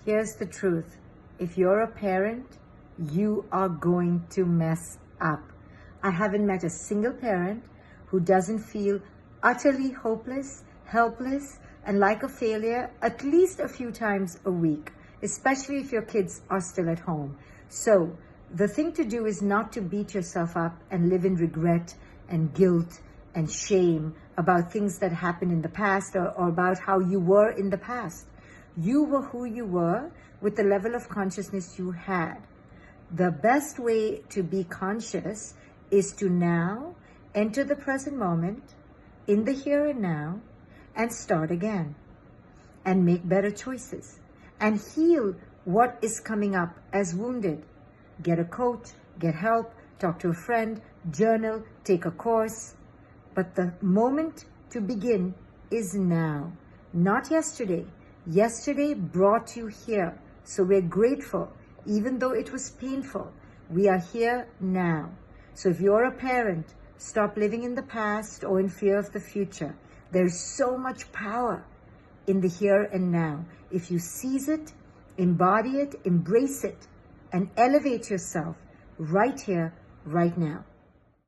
Here's the truth. If you're a parent, you are going to mess up. I haven't met a single parent who doesn't feel utterly hopeless, helpless, and like a failure at least a few times a week, especially if your kids are still at home. So the thing to do is not to beat yourself up and live in regret and guilt and shame about things that happened in the past or about how you were in the past. You were who you were with the level of consciousness you had. The best way to be conscious is to now enter the present moment in the here and now and start again and make better choices and heal what is coming up as wounded. Get a coach, get help, talk to a friend, journal, take a course. But the moment to begin is now, not yesterday. Yesterday brought you here, so we're grateful. Even though it was painful, we are here now. So if you're a parent, stop living in the past or in fear of the future. There's so much power in the here and now. If you seize it, embody it, embrace it, and elevate yourself right here, right now.